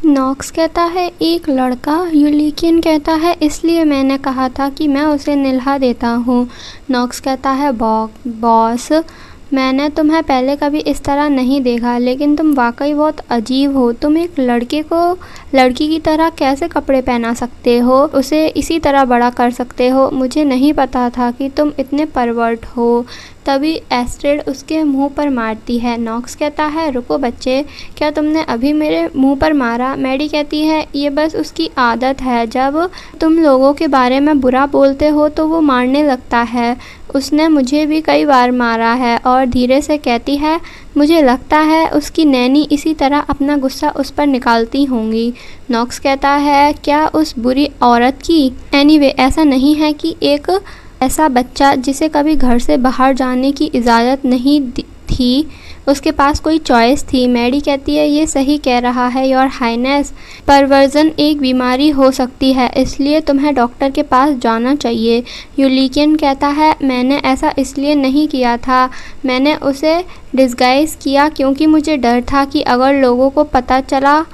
Knox कहता है एक लड़का। यूलिकियन कहता है इसलिए मैंने कहा था कि मैं उसे निल्हा देता हूँ। नॉक्स कहता है बॉस, मैंने तुम्हें पहले कभी इस तरह नहीं देखा, लेकिन तुम वाकई बहुत अजीब हो। तुम एक लड़के को लड़की की तरह कैसे कपड़े पहना सकते हो, उसे इसी तरह बड़ा कर सकते हो। मुझे नहीं पता था कि तुम इतने परवर्ट हो। तभी एस्ट्रिड उसके मुंह पर मारती है। नॉक्स कहता है रुको बच्चे, क्या तुमने अभी मेरे मुंह पर मारा? मैडी कहती है ये बस उसकी आदत है, जब तुम लोगों के बारे में बुरा बोलते हो तो वो मारने लगता है। उसने मुझे भी कई बार मारा है। और धीरे से कहती है मुझे लगता है उसकी नैनी इसी तरह अपना गुस्सा उस पर निकालती होंगी। नॉक्स कहता है क्या उस बुरी औरत की? एनीवे, ऐसा नहीं है कि एक ऐसा बच्चा जिसे कभी घर से बाहर जाने की इजाज़त नहीं थी, उसके पास कोई चॉइस थी। मैडी कहती है ये सही कह रहा है योर हाइनेस, परवर्जन एक बीमारी हो सकती है, इसलिए तुम्हें डॉक्टर के पास जाना चाहिए। यूलिकियन कहता है मैंने ऐसा इसलिए नहीं किया था, मैंने उसे डिस्गाइज किया क्योंकि मुझे डर था कि अगर लोगों को पता चला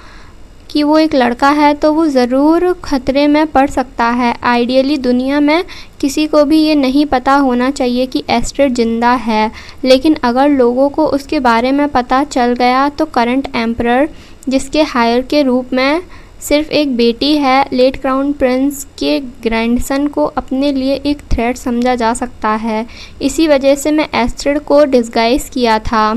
कि वो एक लड़का है तो वो ज़रूर खतरे में पड़ सकता है। आइडियली दुनिया में किसी को भी ये नहीं पता होना चाहिए कि एस्ट्रिड जिंदा है, लेकिन अगर लोगों को उसके बारे में पता चल गया तो करंट एम्परर, जिसके हायर के रूप में सिर्फ एक बेटी है, लेट क्राउन प्रिंस के ग्रैंडसन को अपने लिए एक थ्रेट समझा जा सकता है। इसी वजह से मैं एस्ट्रिड को डिस्गाइज किया था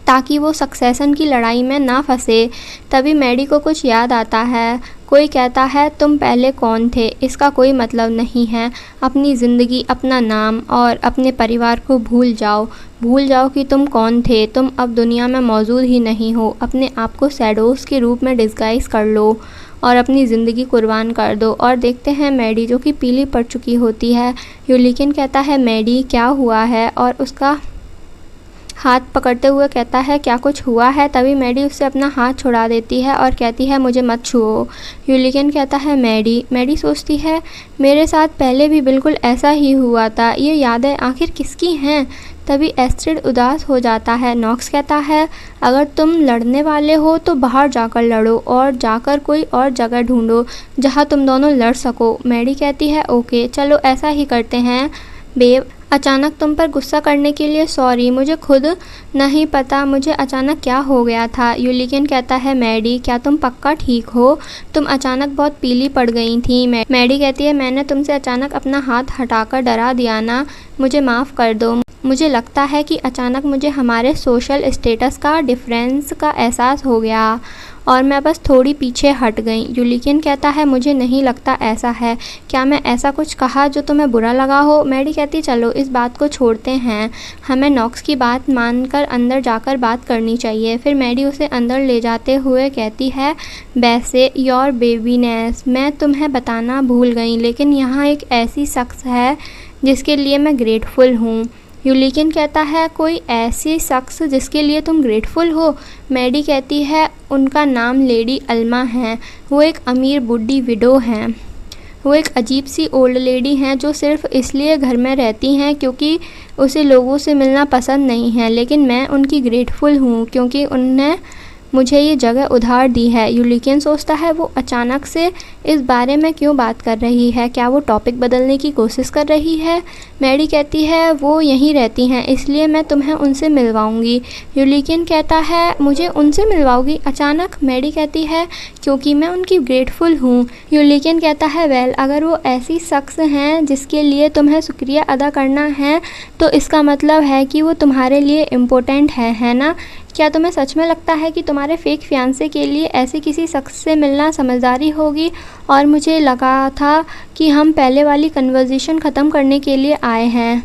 ताकि वो सक्सेशन की लड़ाई में ना फंसे। तभी मैडी को कुछ याद आता है। कोई कहता है तुम पहले कौन थे? इसका कोई मतलब नहीं है। अपनी ज़िंदगी, अपना नाम और अपने परिवार को भूल जाओ। भूल जाओ कि तुम कौन थे। तुम अब दुनिया में मौजूद ही नहीं हो। अपने आप को शैडोज़ के रूप में डिस्गाइज कर लो और अपनी ज़िंदगी कुर्बान कर दो। और देखते हैं मैडी जो कि पीली पड़ चुकी होती है। यूलिकियन कहता है मैडी क्या हुआ है, और उसका हाथ पकड़ते हुए कहता है क्या कुछ हुआ है? तभी मैडी उससे अपना हाथ छुड़ा देती है और कहती है मुझे मत छुओ। यूलिकियन कहता है मैडी सोचती है मेरे साथ पहले भी बिल्कुल ऐसा ही हुआ था, ये यादें आखिर किसकी हैं? तभी एस्ट्रिड उदास हो जाता है। नॉक्स कहता है अगर तुम लड़ने वाले हो तो बाहर जाकर लड़ो और जाकर कोई और जगह ढूंढो जहाँ तुम दोनों लड़ सको। मैडी कहती है ओके चलो ऐसा ही करते हैं। बेब, अचानक तुम पर गुस्सा करने के लिए सॉरी, मुझे खुद नहीं पता मुझे अचानक क्या हो गया था। यूलिकियन कहता है मैडी क्या तुम पक्का ठीक हो? तुम अचानक बहुत पीली पड़ गई थी। मैडी कहती है मैंने तुमसे अचानक अपना हाथ हटाकर डरा दिया ना, मुझे माफ़ कर दो। मुझे लगता है कि अचानक मुझे हमारे सोशल स्टेटस का डिफरेंस का एहसास हो गया और मैं बस थोड़ी पीछे हट गई। यूलिकियन कहता है मुझे नहीं लगता ऐसा है। क्या मैं ऐसा कुछ कहा जो तुम्हें बुरा लगा हो? मैडी कहती चलो इस बात को छोड़ते हैं, हमें नॉक्स की बात मानकर अंदर जाकर बात करनी चाहिए। फिर मैडी उसे अंदर ले जाते हुए कहती है वैसे योर बेबीनेस, मैं तुम्हें बताना भूल गई, लेकिन यहाँ एक ऐसी शख्स है जिसके लिए मैं ग्रेटफुल हूँ। यूलिकियन कहता है कोई ऐसी शख्स जिसके लिए तुम ग्रेटफुल हो? मैडी कहती है उनका नाम लेडी अल्मा है। वो एक अमीर बूढ़ी विडो हैं। वो एक अजीब सी ओल्ड लेडी हैं जो सिर्फ इसलिए घर में रहती हैं क्योंकि उसे लोगों से मिलना पसंद नहीं है, लेकिन मैं उनकी ग्रेटफुल हूँ क्योंकि उन्होंने मुझे ये जगह उधार दी है। यूलिकियन सोचता है वो अचानक से इस बारे में क्यों बात कर रही है, क्या वो टॉपिक बदलने की कोशिश कर रही है? मैडी कहती है वो यहीं रहती हैं इसलिए मैं तुम्हें उनसे मिलवाऊंगी। यूलिकियन कहता है मुझे उनसे मिलवाओगी अचानक? मैडी कहती है क्योंकि मैं उनकी ग्रेटफुल हूँ। यूलिकियन कहता है वेल, अगर वो ऐसी शख्स हैं जिसके लिए तुम्हें शुक्रिया अदा करना है तो इसका मतलब है कि वो तुम्हारे लिए इम्पोर्टेंट है ना? क्या तुम्हें सच में लगता है कि तुम्हारे फेक फियांसे के लिए ऐसे किसी शख्स से मिलना समझदारी होगी? और मुझे लगा था कि हम पहले वाली कन्वर्सेशन ख़त्म करने के लिए आए हैं,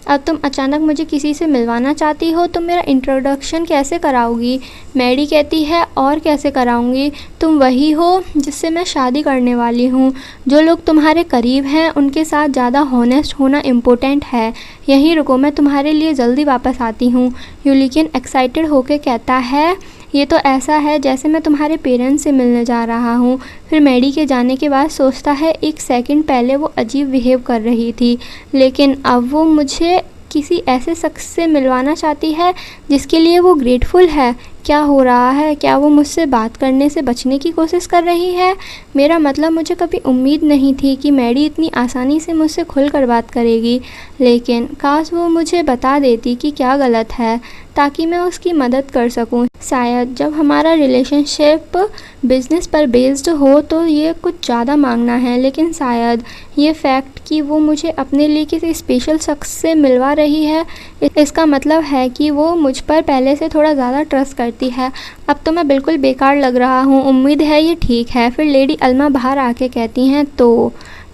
अब तुम अचानक मुझे किसी से मिलवाना चाहती हो। तुम मेरा इंट्रोडक्शन कैसे कराओगी? मैडी कहती है और कैसे कराऊंगी, तुम वही हो जिससे मैं शादी करने वाली हूँ। जो लोग तुम्हारे करीब हैं उनके साथ ज़्यादा हॉनेस्ट होना इम्पोर्टेंट है। यहीं रुको, मैं तुम्हारे लिए जल्दी वापस आती हूँ। यूलिकियन एक्साइटेड होकर कहता है ये तो ऐसा है जैसे मैं तुम्हारे पेरेंट्स से मिलने जा रहा हूँ। फिर मैडी के जाने के बाद सोचता है एक सेकंड पहले वो अजीब बिहेव कर रही थी, लेकिन अब वो मुझे किसी ऐसे शख्स से मिलवाना चाहती है जिसके लिए वो ग्रेटफुल है। क्या हो रहा है? क्या वो मुझसे बात करने से बचने की कोशिश कर रही है? मेरा मतलब, मुझे कभी उम्मीद नहीं थी कि मैडी इतनी आसानी से मुझसे खुलकर बात करेगी, लेकिन काश वो मुझे बता देती कि क्या गलत है, ताकि मैं उसकी मदद कर सकूं। शायद जब हमारा रिलेशनशिप बिज़नेस पर बेस्ड हो तो ये कुछ ज़्यादा मांगना है, लेकिन शायद ये फैक्ट कि वो मुझे अपने लिए किसी स्पेशल शख्स से मिलवा रही है, इसका मतलब है कि वो मुझ पर पहले से थोड़ा ज़्यादा ट्रस्ट करती है। अब तो मैं बिल्कुल बेकार लग रहा हूँ, उम्मीद है ये ठीक है। फिर लेडी अल्मा बाहर आके कहती हैं, तो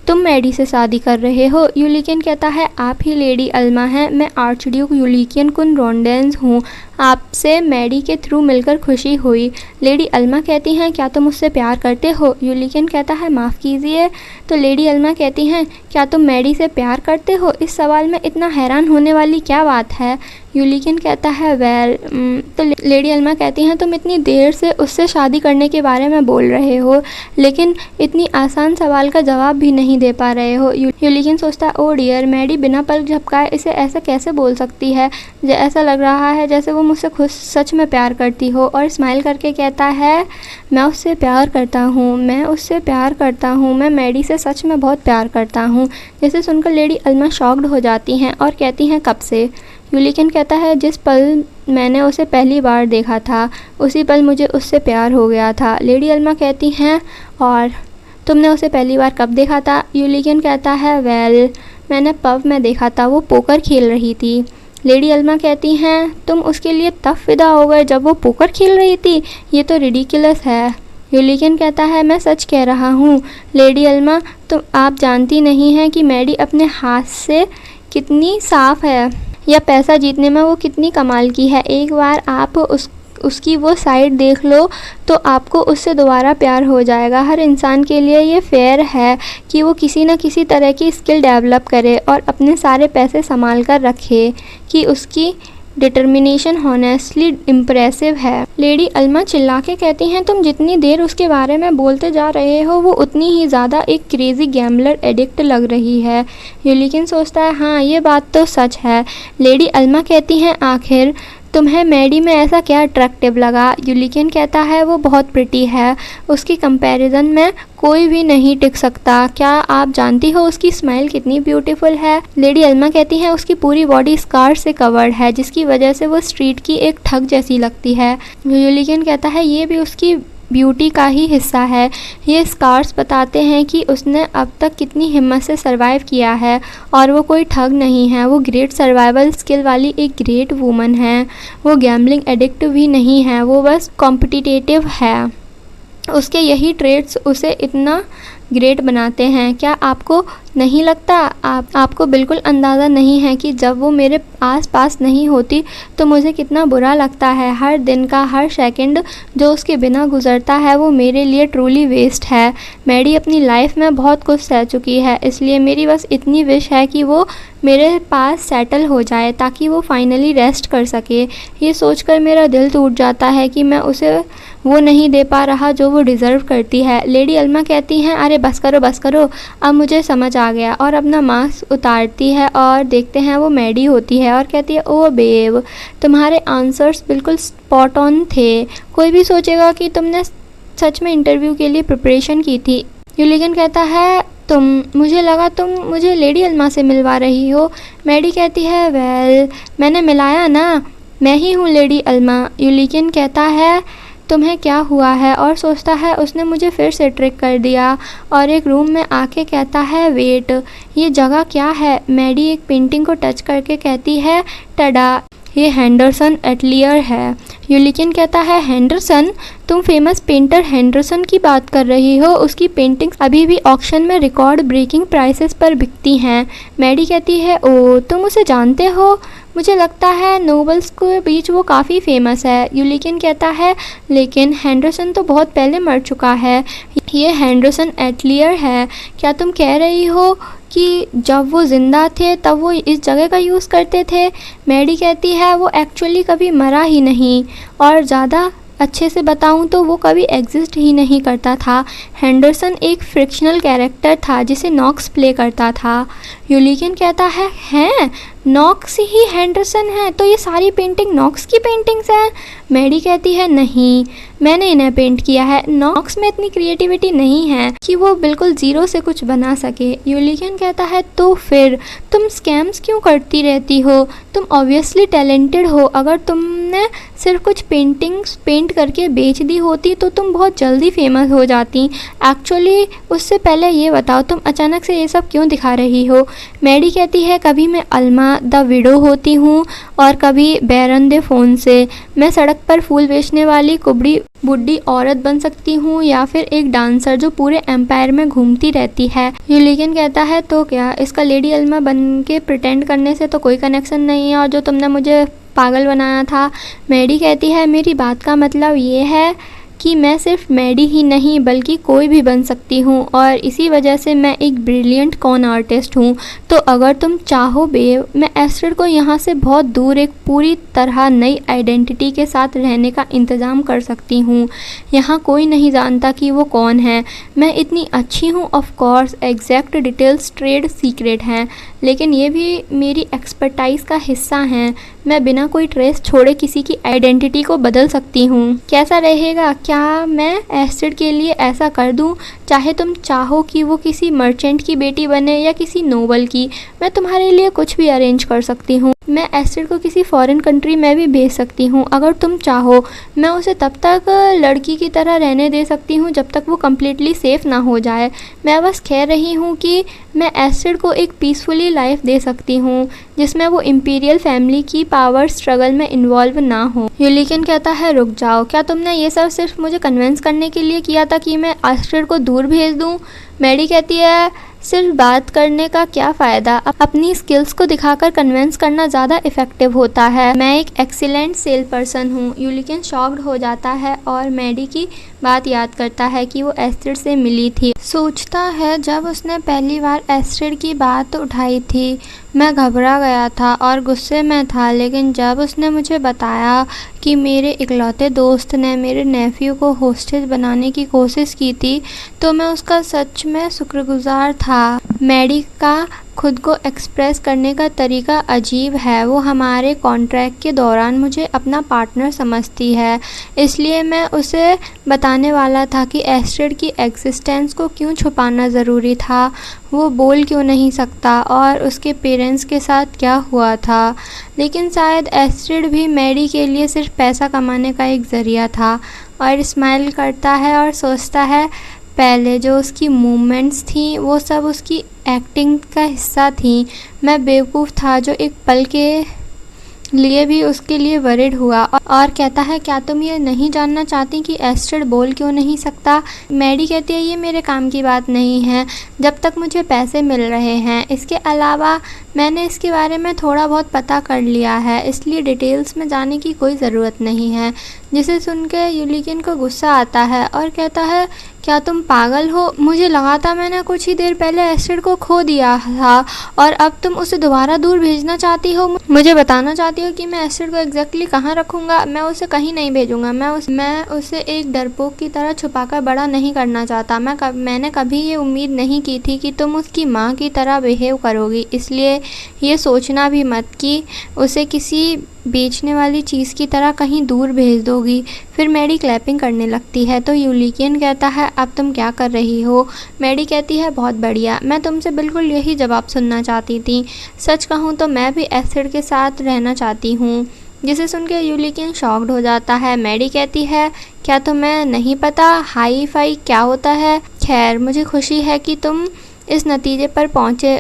तुम मैडी से शादी कर रहे हो? यूलिकियन कहता है, आप ही लेडी अल्मा हैं, मैं आर्चड्यूक यूलिकियन कुन रोंडेंस हूँ। आपसे मैडी के थ्रू मिलकर खुशी हुई। लेडी अल्मा कहती हैं, क्या तुम मुझसे प्यार करते हो? यूलिकियन कहता है, माफ़ कीजिए। तो लेडी अल्मा कहती हैं, क्या तुम मैडी से प्यार करते हो? इस सवाल में इतना हैरान होने वाली क्या बात है? यूलिकियन कहता है, वेल। तो लेडी अल्मा कहती हैं, तुम इतनी देर से उससे शादी करने के बारे में बोल रहे हो, लेकिन इतनी आसान सवाल का जवाब भी नहीं दे पा रहे हो। यूलिकियन सोचता है, ओ डियर, मैडी बिना पलक झपकाए इसे ऐसा कैसे बोल सकती है? ऐसा लग रहा है जैसे वो मुझसे खुद सच में प्यार करती हो। और स्माइल करके कहता है, मैं उससे प्यार करता हूँ, मैं उससे प्यार करता हूँ, मैं मैडी से सच में बहुत प्यार करता हूँ। जिसे सुनकर लेडी अल्मा शॉक्ड हो जाती हैं और कहती हैं, कब से? यूलिकियन कहता है, जिस पल मैंने उसे पहली बार देखा था, उसी पल मुझे उससे प्यार हो गया था। लेडी अल्मा कहती हैं, और तुमने उसे पहली बार कब देखा था? यूलिकियन कहता है, वेल, मैंने पब में देखा था, वो पोकर खेल रही थी। लेडी अल्मा कहती हैं, तुम उसके लिए तब फिदा हो गए जब वो पोकर खेल रही थी? ये तो रिडिकुलस है। यूलिकियन कहता है, मैं सच कह रहा हूँ लेडी अल्मा, आप जानती नहीं हैं कि मैडी अपने हाथ से कितनी साफ़ है, या पैसा जीतने में वो कितनी कमाल की है। एक बार आप उसकी वो साइड देख लो तो आपको उससे दोबारा प्यार हो जाएगा। हर इंसान के लिए ये फेयर है कि वो किसी न किसी तरह की स्किल डेवलप करे और अपने सारे पैसे संभाल कर रखे, कि उसकी डिटर्मिनेशन हॉनेस्टली इम्प्रेसिव है। लेडी अल्मा चिल्ला के कहती हैं, तुम जितनी देर उसके बारे में बोलते जा रहे हो, वो उतनी ही ज़्यादा एक क्रेजी गैम्बलर एडिक्ट लग रही है। यूलिकियन सोचता है, हाँ ये बात तो सच है। लेडी अल्मा कहती हैं, आखिर तुम्हें मैडी में ऐसा क्या अट्रैक्टिव लगा? यूलिकियन कहता है, वो बहुत प्रिटी है, उसकी कंपैरिजन में कोई भी नहीं टिक सकता। क्या आप जानती हो उसकी स्माइल कितनी ब्यूटीफुल है? लेडी अल्मा कहती है, उसकी पूरी बॉडी स्कार से कवर्ड है, जिसकी वजह से वो स्ट्रीट की एक ठग जैसी लगती है। यूलिकियन कहता है, ये भी उसकी ब्यूटी का ही हिस्सा है। ये स्कार्स बताते हैं कि उसने अब तक कितनी हिम्मत से सरवाइव किया है, और वो कोई ठग नहीं है, वो ग्रेट सर्वाइवल स्किल वाली एक ग्रेट वूमन है। वो गैम्बलिंग एडिक्ट भी नहीं है, वो बस कॉम्पिटिटिव है। उसके यही ट्रेड्स उसे इतना ग्रेट बनाते हैं। क्या आपको नहीं लगता? आपको बिल्कुल अंदाज़ा नहीं है कि जब वो मेरे आस पास नहीं होती तो मुझे कितना बुरा लगता है। हर दिन का हर सेकंड जो उसके बिना गुजरता है वो मेरे लिए ट्रूली वेस्ट है। मैडी अपनी लाइफ में बहुत कुछ सह चुकी है, इसलिए मेरी बस इतनी विश है कि वो मेरे पास सेटल हो जाए ताकि वो फाइनली रेस्ट कर सके। ये सोचकर मेरा दिल टूट जाता है कि मैं उसे वो नहीं दे पा रहा जो वो डिज़र्व करती है। लेडी अल्मा कहती हैं, अरे बस करो, अब मुझे समझ आ गया, और अपना मास्क उतारती है और देखते हैं वो मैडी होती है और कहती है, ओ बेब, तुम्हारे आंसर्स बिल्कुल स्पॉट ऑन थे। कोई भी सोचेगा कि तुमने सच में इंटरव्यू के लिए प्रिपरेशन की थी। यूलिकियन कहता है, मुझे लगा तुम मुझे लेडी अल्मा से मिलवा रही हो। मैडी कहती है, वेल, मैंने मिलाया ना, मैं ही हूँ लेडी अल्मा। यूलिकियन कहता है, तुम्हें क्या हुआ है? और सोचता है उसने मुझे फिर से ट्रिक कर दिया, और एक रूम में आके कहता है, वेट, ये जगह क्या है? मैडी एक पेंटिंग को टच करके कहती है, टडा, ये हेंडरसन एटलियर है। यूलिकियन कहता है, हेंडरसन? तुम फेमस पेंटर हेंडरसन की बात कर रही हो? उसकी पेंटिंग्स अभी भी ऑक्शन में रिकॉर्ड ब्रेकिंग प्राइसेस पर बिकती हैं। मैडी कहती है, ओ, तुम उसे जानते हो? मुझे लगता है नोबल्स के बीच वो काफ़ी फेमस है। यूलिकियन कहता है, लेकिन हेंडरसन तो बहुत पहले मर चुका है। ये हेंडरसन एटलियर है। क्या तुम कह रही हो कि जब वो ज़िंदा थे तब वो इस जगह का यूज़ करते थे? मैडी कहती है, वो एक्चुअली कभी मरा ही नहीं, और ज़्यादा अच्छे से बताऊं तो वो कभी एग्जिस्ट ही नहीं करता था। हेंडरसन एक फ्रिक्शनल कैरेक्टर था जिसे नॉक्स प्ले करता था। यूलिकियन कहता है, हैं? नॉक्स ही हैंडरसन है, तो ये सारी पेंटिंग नॉक्स की पेंटिंग्स हैं। मैडी कहती है नहीं, मैंने इन्हें पेंट किया है। नॉक्स में इतनी क्रिएटिविटी नहीं है कि वो बिल्कुल ज़ीरो से कुछ बना सके। यूलियन कहता है तो फिर तुम स्कैम्स क्यों करती रहती हो? तुम ऑब्वियसली टैलेंटेड हो। अगर तुमने सिर्फ कुछ पेंटिंग्स पेंट करके बेच दी होती तो तुम बहुत जल्दी फेमस हो जाती। एक्चुअली उससे पहले ये बताओ तुम अचानक से ये सब क्यों दिखा रही हो? मैडी कहती है कभी मैं अल्मा द विडो होती हूँ और कभी बैरन दे फोन से। मैं सड़क पर फूल बेचने वाली कुबड़ी बुढ़ी औरत बन सकती हूँ या फिर एक डांसर जो पूरे एम्पायर में घूमती रहती है। यूलियन कहता है तो क्या इसका लेडी अल्मा बन के प्रिटेंड करने से तो कोई कनेक्शन नहीं है और जो तुमने मुझे पागल बनाया था। मैडी कहती है मेरी बात का मतलब ये है कि मैं सिर्फ मैडी ही नहीं बल्कि कोई भी बन सकती हूँ और इसी वजह से मैं एक ब्रिलियंट कॉन आर्टिस्ट हूँ। तो अगर तुम चाहो बेव, मैं एस्ट्रिड को यहाँ से बहुत दूर एक पूरी तरह नई आइडेंटिटी के साथ रहने का इंतज़ाम कर सकती हूँ। यहाँ कोई नहीं जानता कि वो कौन है। मैं इतनी अच्छी हूँ, of course exact details trade secret हैं, लेकिन ये भी मेरी एक्सपर्टाइज का हिस्सा हैं। मैं बिना कोई ट्रेस छोड़े किसी की आइडेंटिटी को बदल सकती हूँ। कैसा रहेगा? क्या मैं एस्ट्रिड के लिए ऐसा कर दूँ? चाहे तुम चाहो कि वो किसी मर्चेंट की बेटी बने या किसी नोबल की, मैं तुम्हारे लिए कुछ भी अरेंज कर सकती हूँ। मैं एस्ट्रिड को किसी फॉरेन कंट्री में भी भेज सकती हूँ अगर तुम चाहो। मैं उसे तब तक लड़की की तरह रहने दे सकती हूँ जब तक वो कम्प्लीटली सेफ़ ना हो जाए। मैं बस कह रही हूँ कि मैं एस्ट्रिड को एक पीसफुली लाइफ दे सकती हूँ जिसमें वो इम्पीरियल फैमिली की पावर स्ट्रगल में इन्वॉल्व ना हो। यूलियन कहता है रुक जाओ, क्या तुमने ये सब सिर्फ मुझे कन्विंस करने के लिए किया था कि मैं एस्ट्रिड को दूर भेज दूँ? मैडी कहती है सिर्फ बात करने का क्या फ़ायदा, अपनी स्किल्स को दिखाकर कन्विंस करना ज़्यादा इफ़ेक्टिव होता है। मैं एक एक्सीलेंट सेल पर्सन हूँ। यूलियन शॉक्ड हो जाता है और मैडी की बात याद करता है कि वो एस्ट्रिड से मिली थी। सोचता है जब उसने पहली बार एस्ट्रिड की बात उठाई थी मैं घबरा गया था और गुस्से में था, लेकिन जब उसने मुझे बताया कि मेरे इकलौते दोस्त ने मेरे नेफ्यू को होस्टेज बनाने की कोशिश की थी तो मैं उसका सच में शुक्रगुजार था। मैडी का खुद को एक्सप्रेस करने का तरीका अजीब है। वो हमारे कॉन्ट्रैक्ट के दौरान मुझे अपना पार्टनर समझती है, इसलिए मैं उसे बताने वाला था कि एस्ट्रिड की एग्जिस्टेंस को क्यों छुपाना ज़रूरी था, वो बोल क्यों नहीं सकता और उसके पेरेंट्स के साथ क्या हुआ था। लेकिन शायद एस्ट्रिड भी मैडी के लिए सिर्फ पैसा कमाने का एक ज़रिया था। और स्माइल करता है और सोचता है पहले जो उसकी मूवमेंट्स थी वो सब उसकी एक्टिंग का हिस्सा थी। मैं बेवकूफ़ था जो एक पल के लिए भी उसके लिए वरिड हुआ। और कहता है क्या तुम ये नहीं जानना चाहती कि एस्ट्रिड बोल क्यों नहीं सकता? मैडी कहती है ये मेरे काम की बात नहीं है जब तक मुझे पैसे मिल रहे हैं। इसके अलावा मैंने इसके बारे में थोड़ा बहुत पता कर लिया है, इसलिए डिटेल्स में जाने की कोई ज़रूरत नहीं है। जिसे सुन के यूलियन को गुस्सा आता है और कहता है क्या तुम पागल हो? मुझे लगा था मैंने कुछ ही देर पहले एस्ट्रिड को खो दिया था और अब तुम उसे दोबारा दूर भेजना चाहती हो। मुझे बताना चाहती हो कि मैं एस्ट्रिड को एग्जैक्टली कहाँ रखूँगा? मैं उसे कहीं नहीं भेजूँगा। मैं उसे एक डरपोक की तरह छुपाकर बड़ा नहीं करना चाहता। मैंने कभी ये उम्मीद नहीं की थी कि तुम उसकी माँ की तरह बिहेव करोगी, इसलिए ये सोचना भी मत कि उसे किसी बेचने वाली चीज़ की तरह कहीं दूर भेज दोगी। फिर मैडी क्लैपिंग करने लगती है तो यूलियन कहता है अब तुम क्या कर रही हो? मैडी कहती है बहुत बढ़िया, मैं तुमसे बिल्कुल यही जवाब सुनना चाहती थी। सच कहूँ तो मैं भी एस्ट्रिड के साथ रहना चाहती हूँ। जिसे सुन के यूलियन शॉक्ड हो जाता है। मैडी कहती है क्या तुम्हें नहीं पता हाई फाई क्या होता है? खैर मुझे खुशी है कि तुम इस नतीजे पर पहुँचे।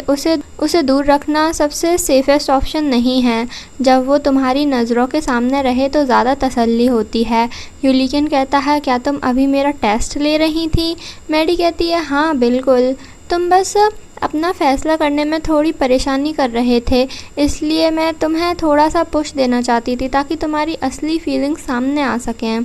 उसे दूर रखना सबसे सेफेस्ट ऑप्शन नहीं है। जब वो तुम्हारी नज़रों के सामने रहे तो ज़्यादा तसल्ली होती है। यूलियन कहता है क्या तुम अभी मेरा टेस्ट ले रही थी? मैडी कहती है हाँ बिल्कुल, तुम बस अपना फ़ैसला करने में थोड़ी परेशानी कर रहे थे, इसलिए मैं तुम्हें थोड़ा सा पुश देना चाहती थी ताकि तुम्हारी असली फीलिंग्स सामने आ सकें।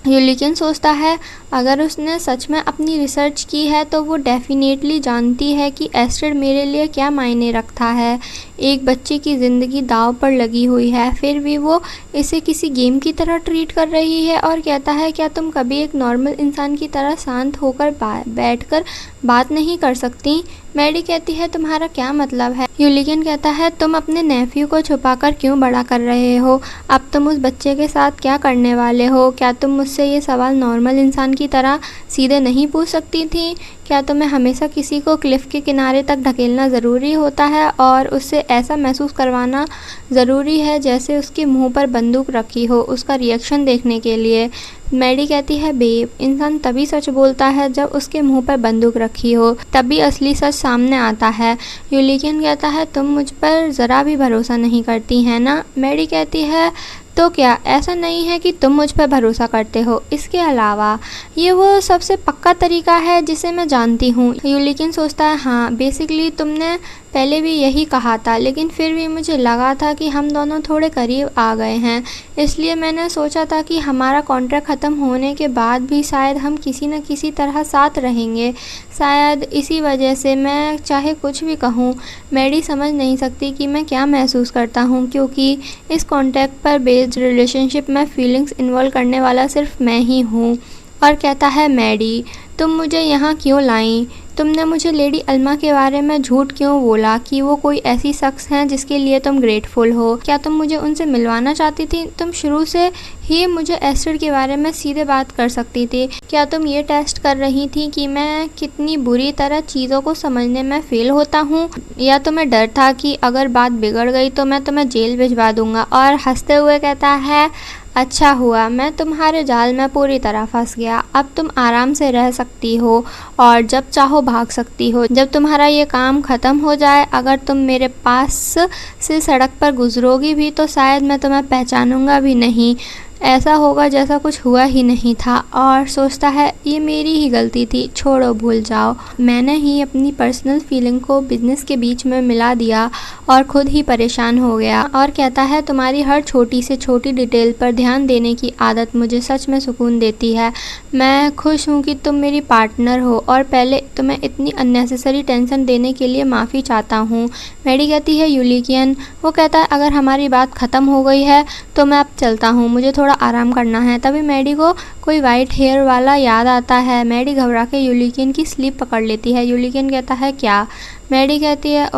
यूलियन सोचता है अगर उसने सच में अपनी रिसर्च की है तो वो डेफिनेटली जानती है कि एस्ट्रिड मेरे लिए क्या मायने रखता है। एक बच्चे की ज़िंदगी दांव पर लगी हुई है, फिर भी वो इसे किसी गेम की तरह ट्रीट कर रही है और कहता है क्या तुम कभी एक नॉर्मल इंसान की तरह शांत होकर बैठकर बात नहीं कर सकती? मैडी कहती है तुम्हारा क्या मतलब है? यूलियन कहता है तुम अपने नेफ्यू को छुपाकर क्यों बड़ा कर रहे हो? अब तुम उस बच्चे के साथ क्या करने वाले हो? क्या तुम मुझसे ये सवाल नॉर्मल इंसान की तरह सीधे नहीं पूछ सकती थी? क्या तुम्हें हमेशा किसी को क्लिफ के किनारे तक ढकेलना ज़रूरी होता है और उससे ऐसा महसूस करवाना ज़रूरी है जैसे उसके मुंह पर बंदूक रखी हो उसका रिएक्शन देखने के लिए? मैडी कहती है बेब, इंसान तभी सच बोलता है जब उसके मुंह पर बंदूक रखी हो, तभी असली सच सामने आता है। यूलियन कहता है तुम मुझ पर ज़रा भी भरोसा नहीं करती हैं ना? मैडी कहती है तो क्या ऐसा नहीं है कि तुम मुझ पर भरोसा करते हो? इसके अलावा ये वो सबसे पक्का तरीका है जिसे मैं जानती हूँ। यूलियन सोचता है हाँ, बेसिकली तुमने पहले भी यही कहा था, लेकिन फिर भी मुझे लगा था कि हम दोनों थोड़े करीब आ गए हैं, इसलिए मैंने सोचा था कि हमारा कॉन्ट्रैक्ट ख़त्म होने के बाद भी शायद हम किसी न किसी तरह साथ रहेंगे। शायद इसी वजह से मैं चाहे कुछ भी कहूँ, मैडी समझ नहीं सकती कि मैं क्या महसूस करता हूँ, क्योंकि इस कॉन्ट्रैक्ट पर बेस्ड रिलेशनशिप में फीलिंग्स इन्वॉल्व करने वाला सिर्फ मैं ही हूँ। और कहता है मैडी तुम मुझे यहाँ क्यों लाई? तुमने मुझे लेडी अल्मा के बारे में झूठ क्यों बोला कि वो कोई ऐसी शख्स हैं जिसके लिए तुम ग्रेटफुल हो? क्या तुम मुझे उनसे मिलवाना चाहती थी? तुम शुरू से ही मुझे एस्टेड के बारे में सीधे बात कर सकती थी। क्या तुम ये टेस्ट कर रही थी कि मैं कितनी बुरी तरह चीज़ों को समझने में फेल होता हूँ? या तुम्हें डर था कि अगर बात बिगड़ गई तो मैं तुम्हें जेल भिजवा दूंगा? और हंसते हुए कहता है अच्छा हुआ मैं तुम्हारे जाल में पूरी तरह फंस गया। अब तुम आराम से रह सकती हो और जब चाहो भाग सकती हो। जब तुम्हारा ये काम ख़त्म हो जाए, अगर तुम मेरे पास से सड़क पर गुजरोगी भी तो शायद मैं तुम्हें पहचानूंगा भी नहीं। ऐसा होगा जैसा कुछ हुआ ही नहीं था। और सोचता है ये मेरी ही गलती थी, छोड़ो भूल जाओ, मैंने ही अपनी पर्सनल फीलिंग को बिजनेस के बीच में मिला दिया और खुद ही परेशान हो गया। और कहता है तुम्हारी हर छोटी से छोटी डिटेल पर ध्यान देने की आदत मुझे सच में सुकून देती है। मैं खुश हूँ कि तुम मेरी पार्टनर हो और पहले तुम्हें इतनी अननेसेसरी टेंशन देने के लिए माफ़ी चाहता हूँ। मैडी कहती है यूलियन। वो कहता है अगर हमारी बात ख़त्म हो गई है तो मैं अब चलता हूँ, मुझे थोड़ा आराम करना है। तभी मैडी को कोई वाइट हेयर वाला याद आता है। मैडी घबरा के यूलियन की स्लीप पकड़ लेती है। यूलियन कहता है क्या? मैडी कहती है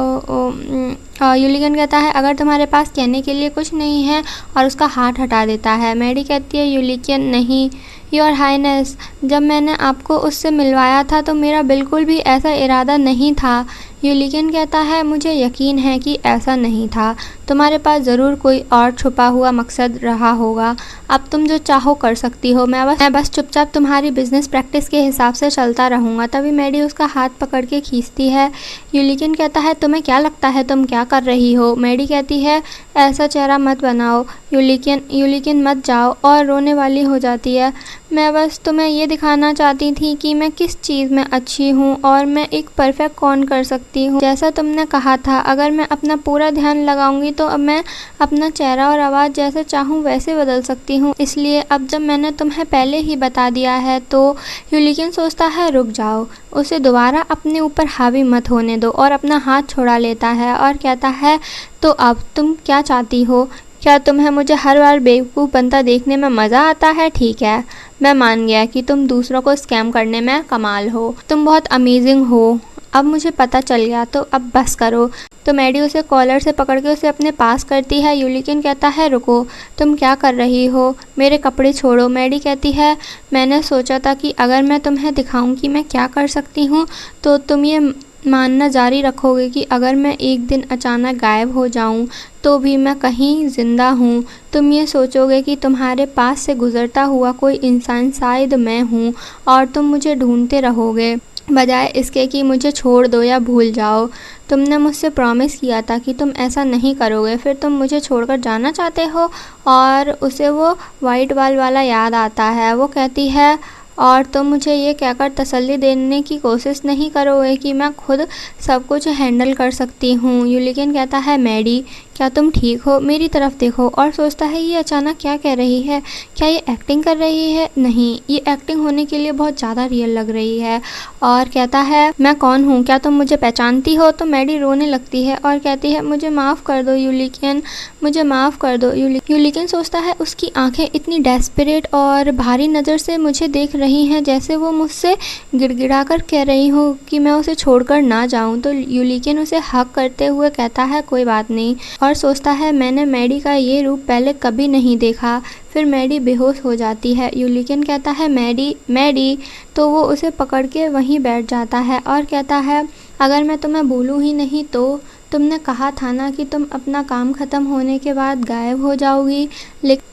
यूलियन कहता है अगर तुम्हारे पास कहने के लिए कुछ नहीं है और उसका हाथ हटा देता है। मैडी कहती है यूलियन नहीं, योर हाइनेस, जब मैंने आपको उससे मिलवाया था तो मेरा बिल्कुल भी ऐसा इरादा नहीं था। यूलियन कहता है मुझे यकीन है कि ऐसा नहीं था, तुम्हारे पास ज़रूर कोई और छुपा हुआ मकसद रहा होगा। अब तुम जो चाहो कर सकती हो, मैं बस चुपचाप तुम्हारी बिजनेस प्रैक्टिस के हिसाब से चलता रहूँगा। तभी मैडी उसका हाथ पकड़ के खींचती है। यूलियन कहता है तुम्हें क्या लगता है तुम क्या कर रही हो? मैडी कहती है ऐसा चेहरा मत बनाओ यूलियन मत जाओ, और रोने वाली हो जाती है। मैं बस तुम्हें ये दिखाना चाहती थी कि मैं किस चीज़ में अच्छी हूँ और मैं एक परफेक्ट कौन कर सकती हूँ। जैसा तुमने कहा था, अगर मैं अपना पूरा ध्यान लगाऊंगी तो अब मैं अपना चेहरा और आवाज़ जैसे चाहूँ वैसे बदल सकती हूँ। इसलिए अब जब मैंने तुम्हें पहले ही बता दिया है तो यूलियन सोचता है रुक जाओ, उसे दोबारा अपने ऊपर हावी मत होने दो, और अपना हाथ छोड़ा लेता है और कहता है तो अब तुम क्या चाहती हो? क्या तुम्हें मुझे हर बार बेवकूफ़ बनता देखने में मज़ा आता है? ठीक है, मैं मान गया कि तुम दूसरों को स्कैम करने में कमाल हो, तुम बहुत अमेजिंग हो, अब मुझे पता चल गया, तो अब बस करो। तो मैडी उसे कॉलर से पकड़ के उसे अपने पास करती है। यूलियन कहता है रुको, तुम क्या कर रही हो? मेरे कपड़े छोड़ो। मैडी कहती है मैंने सोचा था कि अगर मैं तुम्हें दिखाऊं कि मैं क्या कर सकती हूँ तो तुम ये मानना जारी रखोगे कि अगर मैं एक दिन अचानक गायब हो जाऊं तो भी मैं कहीं ज़िंदा हूं। तुम ये सोचोगे कि तुम्हारे पास से गुज़रता हुआ कोई इंसान शायद मैं हूं और तुम मुझे ढूंढते रहोगे, बजाय इसके कि मुझे छोड़ दो या भूल जाओ। तुमने मुझसे प्रॉमिस किया था कि तुम ऐसा नहीं करोगे, फिर तुम मुझे छोड़कर जाना चाहते हो। और उसे वो वाइट बाल वाला याद आता है। वो कहती है और तुम मुझे ये कहकर तसल्ली देने की कोशिश नहीं करोगे कि मैं खुद सब कुछ हैंडल कर सकती हूँ। यूलियन कहता है मैडी, क्या तुम ठीक हो? मेरी तरफ देखो। और सोचता है ये अचानक क्या कह रही है, क्या ये एक्टिंग कर रही है? नहीं, ये एक्टिंग होने के लिए बहुत ज़्यादा रियल लग रही है। और कहता है मैं कौन हूँ, क्या तुम मुझे पहचानती हो? तो मैडी रोने लगती है और कहती है मुझे माफ़ कर दो यूलिकियन, मुझे माफ़ कर दो। यूलिकियन सोचता है उसकी आंखें इतनी डेस्परेट और भारी नज़र से मुझे देख रही हैं, जैसे वो मुझसे गिड़गिड़ाकर कह रही हो कि मैं उसे छोड़कर ना जाऊं। तो यूलिकियन उसे हक करते हुए कहता है कोई बात नहीं, और सोचता है मैंने मैडी का ये रूप पहले कभी नहीं देखा। फिर मैडी बेहोश हो जाती है। यूलिकियन कहता है मैडी मैडी, तो वो उसे पकड़ के वहीं बैठ जाता है और कहता है अगर मैं तुम्हें भूलूं ही नहीं तो तुमने कहा था ना कि तुम अपना काम ख़त्म होने के बाद गायब हो जाओगी,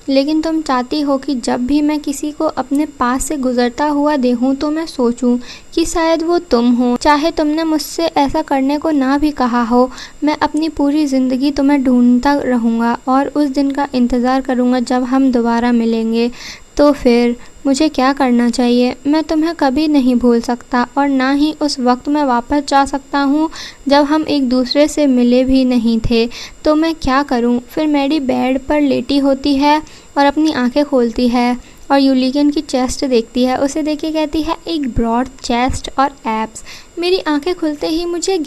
लेकिन तुम चाहती हो कि जब भी मैं किसी को अपने पास से गुजरता हुआ देखूं तो मैं सोचूं कि शायद वो तुम हो। चाहे तुमने मुझसे ऐसा करने को ना भी कहा हो, मैं अपनी पूरी ज़िंदगी तुम्हें ढूंढता रहूँगा और उस दिन का इंतज़ार करूँगा जब हम दोबारा मिलेंगे। तो फिर मुझे क्या करना चाहिए? मैं तुम्हें कभी नहीं भूल सकता और ना ही उस वक्त में वापस जा सकता हूँ जब हम एक दूसरे से मिले भी नहीं थे। तो मैं क्या करूँ? फिर मैडी बेड पर लेटी होती है और अपनी आंखें खोलती है और यूलिकियन की चेस्ट देखती है। उसे देख के कहती है एक ब्रॉड चेस्ट और एब्स। मेरी आंखें खुलते ही मुझे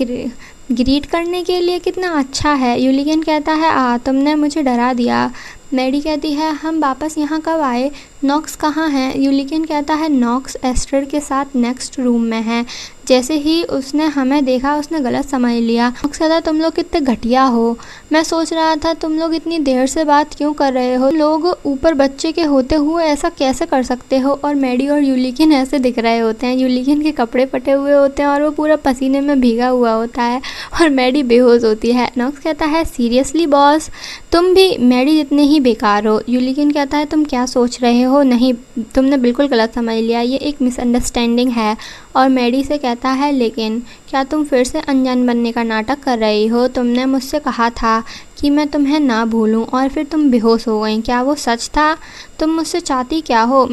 ग्रीट करने के लिए कितना अच्छा है। यूलिकियन कहता है तुमने मुझे डरा दिया। मैडी कहती है हम वापस यहाँ कब आए? नॉक्स कहाँ हैं? यूलिकियन कहता है नॉक्स एस्टर के साथ नेक्स्ट रूम में है। जैसे ही उसने हमें देखा उसने गलत समझ लिया। नॉक्स कहता तुम लोग कितने घटिया हो, मैं सोच रहा था तुम लोग इतनी देर से बात क्यों कर रहे हो, लोग ऊपर बच्चे के होते हुए ऐसा कैसे कर सकते हो? और मैडी और यूलिकियन ऐसे दिख रहे होते हैं। यूलिकियन के कपड़े फटे हुए होते हैं और वो पूरा पसीने में भीगा हुआ होता है और मैडी बेहोश होती है। नॉक्स कहता है सीरियसली बॉस, तुम भी मैडी जितने ही बेकार हो। यूलिकियन कहता है तुम क्या सोच रहे हो? नहीं, तुमने बिल्कुल गलत समझ लिया, ये एक मिसअंडरस्टैंडिंग है। और मैडी से कहता है लेकिन क्या तुम फिर से अनजान बनने का नाटक कर रही हो? तुमने मुझसे कहा था कि मैं तुम्हें ना भूलूं और फिर तुम बेहोश हो गई, क्या वो सच था? तुम मुझसे चाहती क्या हो?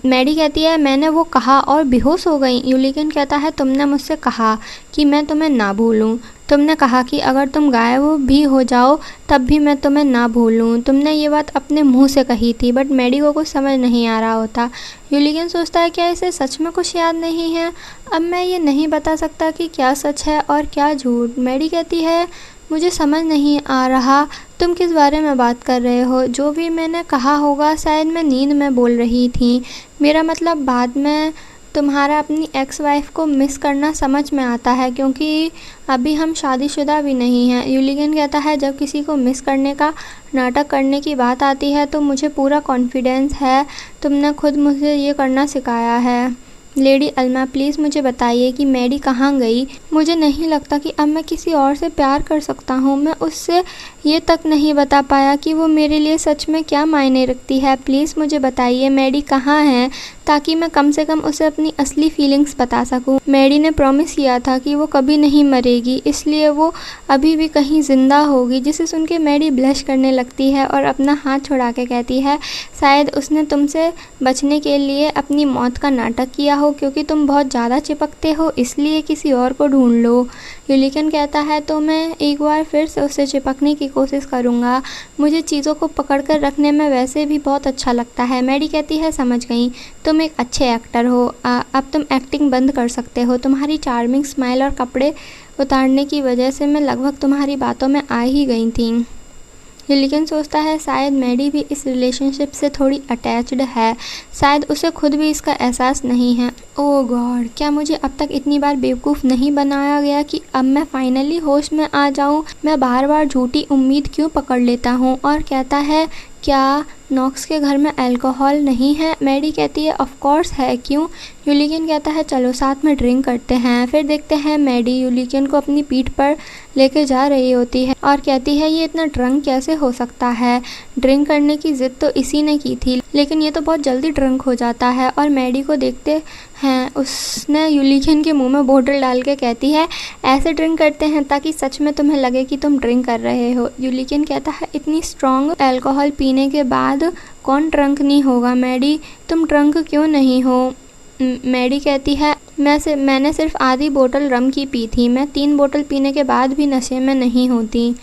मैडी कहती है मैंने वो कहा और बेहोश हो गई। यूलिकियन कहता है तुमने मुझसे कहा कि मैं तुम्हें ना भूलूं, तुमने कहा कि अगर तुम गायब भी हो जाओ तब भी मैं तुम्हें ना भूलूं। तुमने ये बात अपने मुंह से कही थी। बट मैडी को कुछ समझ नहीं आ रहा होता। यूलिकियन सोचता है क्या इसे सच में कुछ याद नहीं है? अब मैं ये नहीं बता सकता कि क्या सच है और क्या झूठ। मैडी कहती है मुझे समझ नहीं आ रहा तुम किस बारे में बात कर रहे हो। जो भी मैंने कहा होगा शायद मैं नींद में बोल रही थी। मेरा मतलब बाद में तुम्हारा अपनी एक्स वाइफ को मिस करना समझ में आता है क्योंकि अभी हम शादीशुदा भी नहीं हैं। यूलिकियन कहता है जब किसी को मिस करने का नाटक करने की बात आती है तो मुझे पूरा कॉन्फिडेंस है, तुमने खुद मुझे ये करना सिखाया है। लेडी अल्मा प्लीज़ मुझे बताइए कि मैडी कहाँ गई? मुझे नहीं लगता कि अब मैं किसी और से प्यार कर सकता हूँ। मैं उससे ये तक नहीं बता पाया कि वो मेरे लिए सच में क्या मायने रखती है। प्लीज़ मुझे बताइए मैडी कहाँ है ताकि मैं कम से कम उसे अपनी असली फीलिंग्स बता सकूं। मैडी ने प्रॉमिस किया था कि वो कभी नहीं मरेगी, इसलिए वो अभी भी कहीं ज़िंदा होगी। जिसे सुन के मैडी ब्लश करने लगती है और अपना हाथ छुड़ा के कहती है शायद उसने तुमसे बचने के लिए अपनी मौत का नाटक किया हो क्योंकि तुम बहुत ज़्यादा चिपकते हो, इसलिए किसी और को ढूंढ लो। यूलिकियन कहता है तो मैं एक बार फिर से उससे चिपकने की कोशिश करूँगा। मुझे चीज़ों को पकड़ कर रखने में वैसे भी बहुत अच्छा लगता है। मैडी कहती है समझ गई, तुम एक अच्छे एक्टर हो, अब तुम एक्टिंग बंद कर सकते हो। तुम्हारी चार्मिंग स्माइल और कपड़े उतारने की वजह से मैं लगभग तुम्हारी बातों में आ ही गई थी। यूलिकियन सोचता है शायद मैडी भी इस रिलेशनशिप से थोड़ी अटैच्ड है, शायद उसे खुद भी इसका एहसास नहीं है। ओह गॉड, क्या मुझे अब तक इतनी बार बेवकूफ़ नहीं बनाया गया कि अब मैं फाइनली होश में आ जाऊं? मैं बार बार झूठी उम्मीद क्यों पकड़ लेता हूं? और कहता है क्या नॉक्स के घर में अल्कोहल नहीं है? मैडी कहती है ऑफ कोर्स है, क्यों? यूलिकियन कहता है चलो साथ में ड्रिंक करते हैं। फिर देखते हैं मैडी यूलिकियन को अपनी पीठ पर लेके जा रही होती है और कहती है ये इतना ड्रंक कैसे हो सकता है? ड्रिंक करने की ज़िद तो इसी ने की थी, लेकिन ये तो बहुत जल्दी ड्रंक हो जाता है। और मैडी को देखते हैं उसने यूलिकियन के मुंह में बोतल डाल के कहती है ऐसे ड्रिंक करते हैं ताकि सच में तुम्हें लगे कि तुम ड्रिंक कर रहे हो। यूलिकियन कहता है इतनी स्ट्रॉन्ग अल्कोहल पीने के बाद कौन ड्रंक नहीं होगा? मैडी तुम ड्रंक क्यों नहीं हो? मैडी कहती है मैंने सिर्फ आधी बोतल रम की पी थी, मैं 3 बोतल पीने के बाद भी नशे में नहीं होती।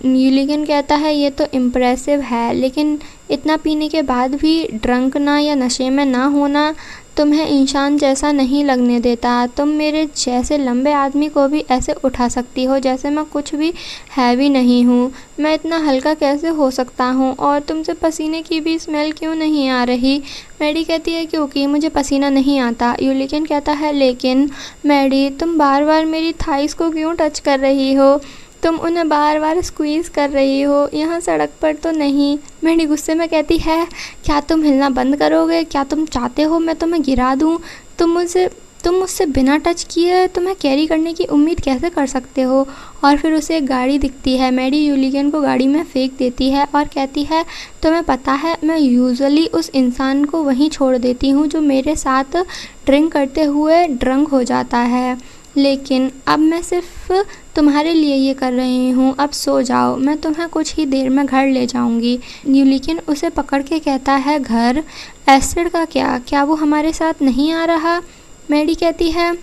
यूलियन कहता है ये तो इम्प्रेसिव है, लेकिन इतना पीने के बाद भी ड्रंक ना या नशे में ना होना तुम्हें इंसान जैसा नहीं लगने देता। तुम मेरे जैसे लंबे आदमी को भी ऐसे उठा सकती हो जैसे मैं कुछ भी हैवी नहीं हूँ। मैं इतना हल्का कैसे हो सकता हूँ? और तुमसे पसीने की भी स्मेल क्यों नहीं आ रही? मैडी कहती है क्योंकि मुझे पसीना नहीं आता। यूलियन कहता है लेकिन मैडी तुम बार बार मेरी थाइस को क्यों टच कर रही हो? तुम उन्हें बार बार स्क्वीज़ कर रही हो, यहाँ सड़क पर तो नहीं। मैडी गुस्से में कहती है क्या तुम हिलना बंद करोगे? क्या तुम चाहते हो मैं तुम्हें गिरा दूँ? तुम मुझसे बिना टच किए तुम्हें कैरी करने की उम्मीद कैसे कर सकते हो? और फिर उसे एक गाड़ी दिखती है। मैडी यूलियन को गाड़ी में फेंक देती है और कहती है तुम्हें पता है मैं यूजुअली उस इंसान को वहीं छोड़ देती हूँ जो मेरे साथ ड्रिंक करते हुए ड्रंक हो जाता है, लेकिन अब मैं सिर्फ तुम्हारे लिए ये कर रही हूँ। अब सो जाओ, मैं तुम्हें कुछ ही देर में घर ले जाऊँगी। यूलियन उसे पकड़ के कहता है घर? एसिड का क्या वो हमारे साथ नहीं आ रहा? मैडी कहती है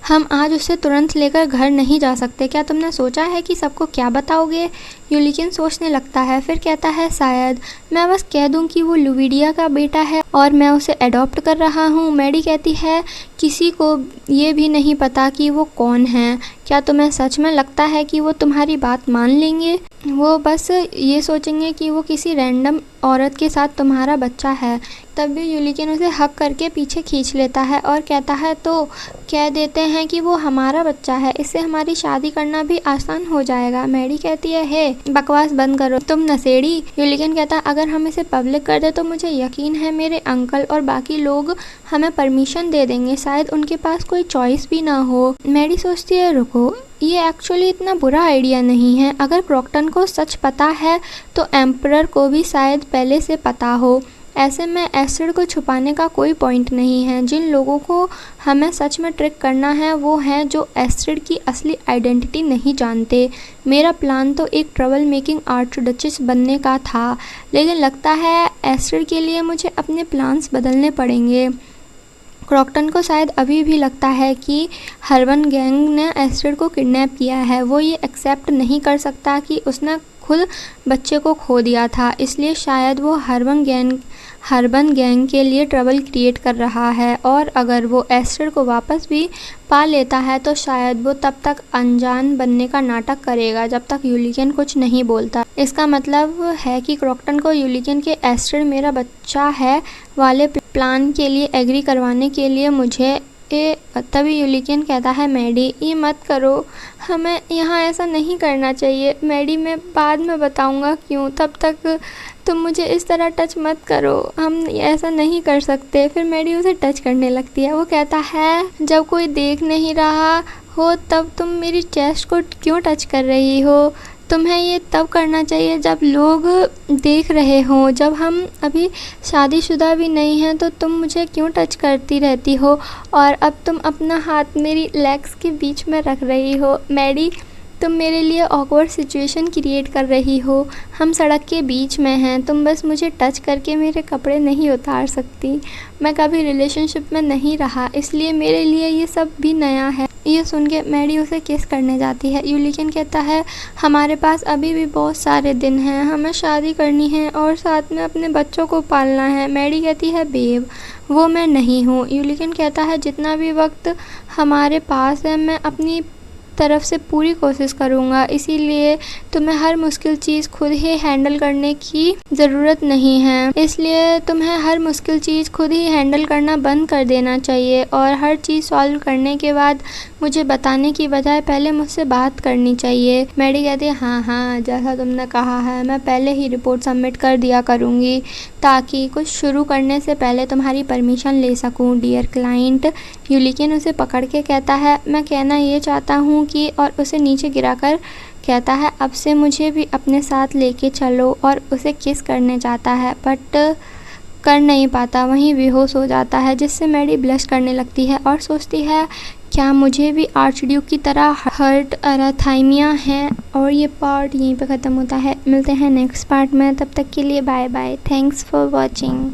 हम आज उसे तुरंत लेकर घर नहीं जा सकते। क्या तुमने सोचा है कि सबको क्या बताओगे? यूलियन सोचने लगता है, फिर कहता है शायद मैं बस कह दूं कि वो लुविडिया का बेटा है और मैं उसे अडॉप्ट कर रहा हूँ। मैडी कहती है किसी को ये भी नहीं पता कि वो कौन है। क्या तुम्हें सच में लगता है कि वो तुम्हारी बात मान लेंगे? वो बस ये सोचेंगे कि वो किसी रैंडम औरत के साथ तुम्हारा बच्चा है। तब भी यूलियन उसे हक करके पीछे खींच लेता है और कहता है तो कह देते हैं कि वो हमारा बच्चा है, इससे हमारी शादी करना भी आसान हो जाएगा। मैडी कहती है हे बकवास बंद करो तुम नशेड़ी। यूलियन कहता है अगर हम इसे पब्लिक कर दे तो मुझे यकीन है मेरे अंकल और बाकी लोग हमें परमिशन दे देंगे, शायद उनके पास कोई चॉइस भी ना हो। मैडी सोचती है रुको, ये एक्चुअली इतना बुरा आइडिया नहीं है। अगर क्रॉकटन को सच पता है तो एम्परर को भी शायद पहले से पता हो। ऐसे में एसिड को छुपाने का कोई पॉइंट नहीं है। जिन लोगों को हमें सच में ट्रिक करना है वो हैं जो एसिड की असली आइडेंटिटी नहीं जानते। मेरा प्लान तो एक ट्रबल मेकिंग आर्चडचेस बनने का था, लेकिन लगता है एसिड के लिए मुझे अपने प्लान्स बदलने पड़ेंगे। क्रॉकटन को शायद अभी भी लगता है कि हर्बन गैंग ने एसिड को किडनैप किया है। वो ये एक्सेप्ट नहीं कर सकता कि उसने खुद बच्चे को खो दिया था, इसलिए शायद वो हर्बन गैंग के लिए ट्रबल क्रिएट कर रहा है। और अगर वो एसिड को वापस भी पा लेता है तो शायद वो तब तक अनजान बनने का नाटक करेगा जब तक यूलियन कुछ नहीं बोलता। इसका मतलब है कि क्रॉकटन को यूलियन के एसिड मेरा बच्चा है वाले प्लान के लिए एग्री करवाने के लिए मुझे तभी यूलियन कहता है मैडी ये मत करो, हमें यहाँ ऐसा नहीं करना चाहिए। मैडी मैं बाद में बताऊँगा क्यों, तब तक तुम मुझे इस तरह टच मत करो, हम ऐसा नहीं कर सकते। फिर मैडी उसे टच करने लगती है। वो कहता है जब कोई देख नहीं रहा हो तब तुम मेरी चेस्ट को क्यों टच कर रही हो? तुम्हें ये तब करना चाहिए जब लोग देख रहे हों। जब हम अभी शादीशुदा भी नहीं हैं तो तुम मुझे क्यों टच करती रहती हो और अब तुम अपना हाथ मेरी लेग्स के बीच में रख रही हो। मैडी तुम मेरे लिए ऑकवर्ड सिचुएशन क्रिएट कर रही हो। हम सड़क के बीच में हैं, तुम बस मुझे टच करके मेरे कपड़े नहीं उतार सकती। मैं कभी रिलेशनशिप में नहीं रहा, इसलिए मेरे लिए ये सब भी नया है। ये सुन के मैडी उसे किस करने जाती है। यूलियन कहता है हमारे पास अभी भी बहुत सारे दिन हैं, हमें शादी करनी है और साथ में अपने बच्चों को पालना है। मैडी कहती है बेब वो मैं नहीं हूँ। यूलियन कहता है जितना भी वक्त हमारे पास है मैं अपनी तरफ से पूरी कोशिश करूँगा, इसीलिए तुम्हें हर मुश्किल चीज़ खुद ही हैंडल करने की ज़रूरत नहीं है। इसलिए तुम्हें हर मुश्किल चीज़ खुद ही हैंडल करना बंद कर देना चाहिए और हर चीज़ सॉल्व करने के बाद मुझे बताने की बजाय पहले मुझसे बात करनी चाहिए। मैडी कहती है हाँ जैसा तुमने कहा है, मैं पहले ही रिपोर्ट सबमिट कर दिया करूँगी ताकि कुछ शुरू करने से पहले तुम्हारी परमिशन ले सकूँ डियर क्लाइंट। यूलियन उसे पकड़ के कहता है मैं कहना ये चाहता हूँ कि, और उसे नीचे गिराकर कहता है अब से मुझे भी अपने साथ लेके चलो, और उसे किस करने जाता है बट कर नहीं पाता, वहीं बेहोश हो जाता है, जिससे मैडी ब्लश करने लगती है और सोचती है क्या मुझे भी आर्चड्यूक की तरह हर्ट अराथाइमिया है। और ये पार्ट यहीं पे ख़त्म होता है। मिलते हैं नेक्स्ट पार्ट में, तब तक के लिए bye bye, thanks for watching.